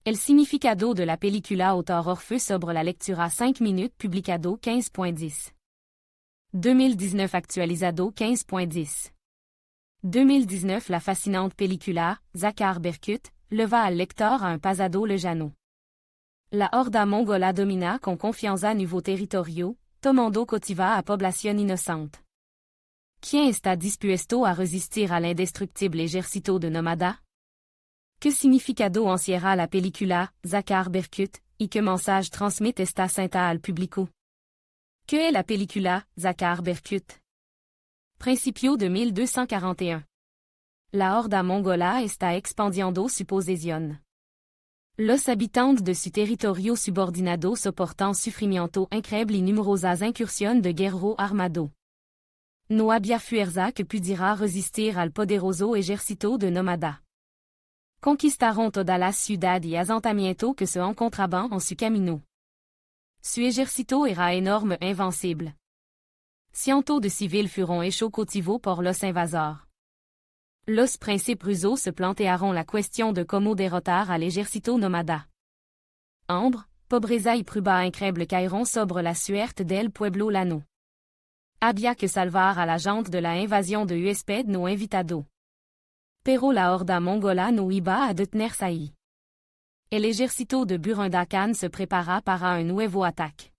El significado de la película autor Orfeu sobre la lectura 5 minutes publicado 15.10. 2019 actualizado 15.10. 2019 La fascinante película, Zakar Berkut, leva al lector a un pasado lejano. La horda mongola domina con confianza nuevo territorio, tomando cautiva a población inocente. ¿Quién está dispuesto a resistir al indestructible ejército de nómada? ¿Qué significado encierra la película, Zakar Berkut, y qué mensaje transmite esta cinta al público? ¿Qué es la película, Zakar Berkut? Principio de 1241. La horda mongola está expandiendo su posesión. Los habitantes de su territorio subordinado soportan sufrimiento increíble y numerosas incursiones de guerreros armados. No había fuerza que pudiera resistir al poderoso ejército de nómada. Conquistaron toda la ciudad y asentamiento que se encontraban en su camino. Su ejército era énorme e invencible. Cientos de civils fueron hechos cautivos por los invasores. Los príncipes rusos se plantearon la cuestión de cómo derrotar al ejército nómada. Hambre, pobreza y prueba increíble cayeron sobre la suerte del pueblo lano. Había que salvar a la gente de la invasión de huéspedes no invitados. Pero la horda mongola no iba a detenerse ahí. El ejército de Burundá Khan se prepara para un nuevo ataque.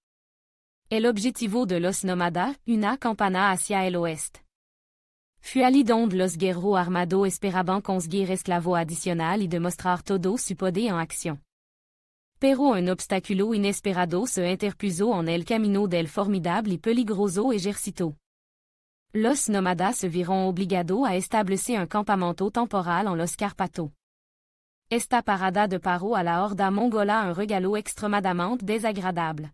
El objetivo de los nómadas, una campana hacia el oeste. Fue allí donde los guerreros armados esperaban conseguir esclavo adicional y demostrar todo su poder en acción. Pero un obstáculo inesperado se interpuso en el camino del formidable y peligroso ejército. Los nómadas se vieron obligados a establecer un campamento temporal en los Carpatos. Esta parada de paro a la horda mongola un regalo extremadamente desagradable.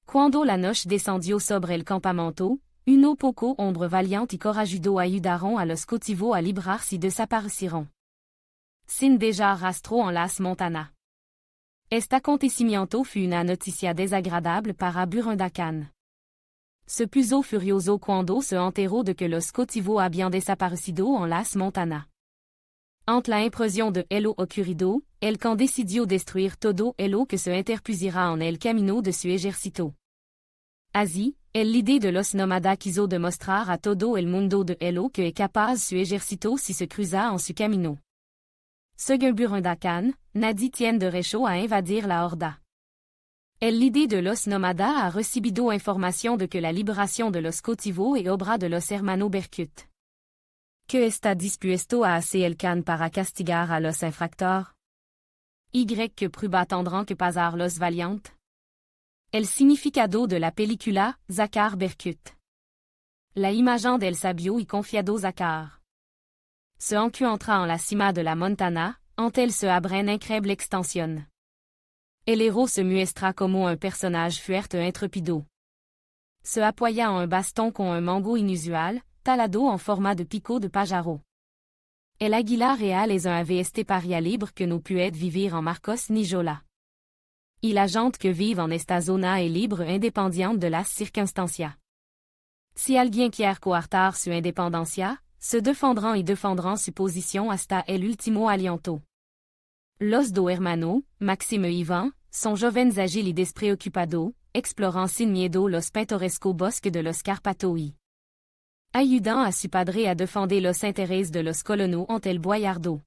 Cuando la noche descendió sobre el campamento, uno poco hombre valiente y corajudo ayudaron a los cautivos a librarse y desaparecieron. Sin dejar rastro en las montañas. Este acontecimiento fue una noticia desagradable para Burundá Khan. Se puso furioso cuando se enteró de que los cautivos habían desaparecido en las montañas. Ante la impresión de lo ocurrido, el Khan decidió destruir todo lo que se interpusiera en el camino de su ejército. Así, el líder de los nómadas quiso demostrar a todo el mundo de lo que es capaz su ejército si se cruza en su camino. Según Burundá Khan, nadie tiene derecho a invadir la horda. El líder de los nómadas ha recibido información de que la liberación de los cautivos es obra de los hermanos Berkut. ¿Qué está dispuesto a hacer el Khan para castigar a los infractores? ¿Y qué prueba tendrán que pasar los valientes? El significado de la película, Zakar Berkut. La imagen del sabio y confiado Zakar. Se encuentra en la cima de la montaña, ante él se abre una increíble extensión. El héros se muestra como un personnage fuerte e intrépido. Se apoya en un baston con un mango inusual, talado en forma de pico de pájaro. El águila real es un ave esteparia libre que no puede vivir en Marcos ni Jola. Y la gente que vive en esta zona es libre independiente de las circunstancias. Si alguien quiere coartar su independencia, se defendrán y defendrán su posición hasta el último aliento. Los dos hermanos, Maxime y Ivan, son jóvenes ágiles y despreocupados, exploran sin miedo los pintorescos bosques de los Carpatos y ayudan a su padre a defender los intereses de los colonos ante el boyardo.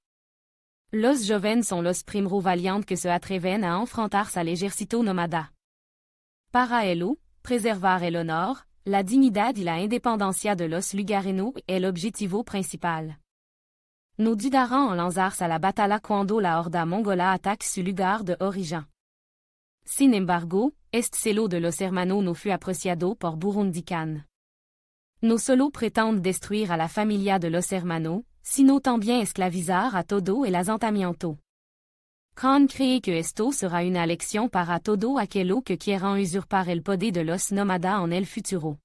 Los jóvenes son los primeros valientes que se atreven a enfrentarse al ejército nómada. Para ello, preservar el honor, la dignidad y la independencia de los lugareños es el objetivo principal. No dudarán en lanzarse a la batalla cuando la horda mongola ataque su lugar de origen. Sin embargo, este celo de los hermanos no fue apreciado por Burundá Khan. No solo pretende destruir a la familia de los hermanos, sino también esclavizar a todo el asentamiento. Khan cree que esto será una lección para todo aquello que quieran usurpar el poder de los nómadas en el futuro.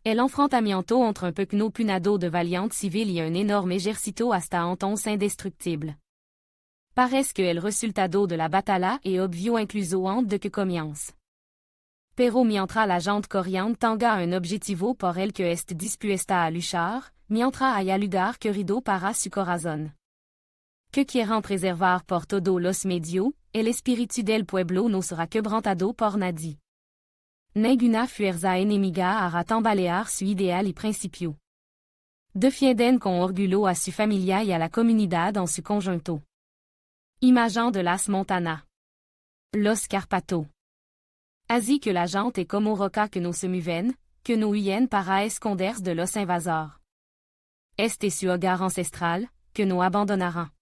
El enfrentamiento entre un pequeño punado de valientes civils y un enorme ejército hasta entonces indestructible. Parece que el resultado de la batalla es obvio incluso antes de que comience. Pero mientras la gente corriente tenga un objetivo por el que est dispuesta a luchar, mientras haya lugar querido para su corazón. que quieran preservar por todo los medio, el espíritu del pueblo no será quebrantado por nadie. Ninguna fuerza enemiga hará tambalear su ideal y principio. Defienden con orgullo a su familia y a la comunidad en su conjunto. Imagen de las montanas. Los Carpatos. Así que la gente como roca que no se mueven, que no huyen para esconderse de los invasores. Este su hogar ancestral, que no abandonarán.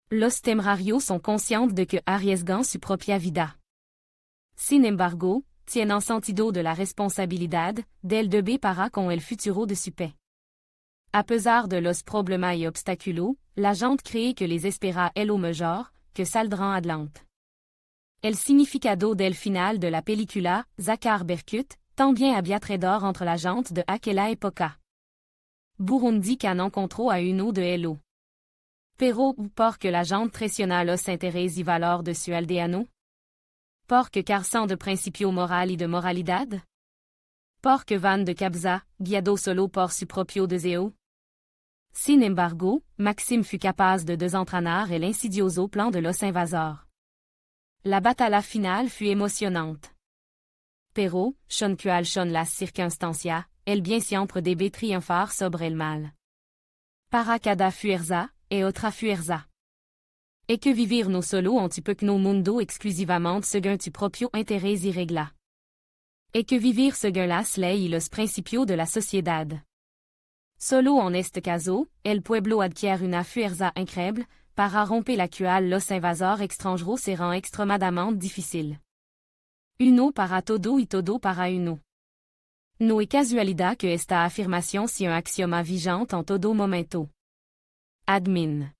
Los temerarios sont conscientes de que arriesgan su propia vida. Sin embargo, tienen sentido de la responsabilidad, del deber para con el futuro de su país. A pesar de los problemas y obstáculos, la gente cree que les espera el lo mejor, que saldrán adelante. El significado del final de la película, Zachar Berkut, también había alrededor entre la gente de aquella época. Burundi qu'un encontró a uno de ello. Pero porque la gente traiciona los intereses y valor de su aldeano? Porque carcent de principio moral y de moralidad? Porque van de cabeza, guiado solo por su propio deseo? Sin embargo, Maxime fut capaz de desentrañar el insidioso plan de los invasores. La batalla finale fut émotionnante. Pero, son cual son las circunstancias, el bien siempre debe triunfar sobre el mal. Para cada fuerza, et otra fuerza. Et que vivir no solo en tu pequeño mundo exclusivamente según tu propio interés y regla. Et que vivir según las leyes y los principios de la sociedad. Solo en este caso, el pueblo adquiere una fuerza increíble, para romper la cual los invasores extranjeros serán extremadamente difícil. Uno para todo y todo para uno. No es casualidad que esta afirmación sea un axioma vigente en todo momento. Admin.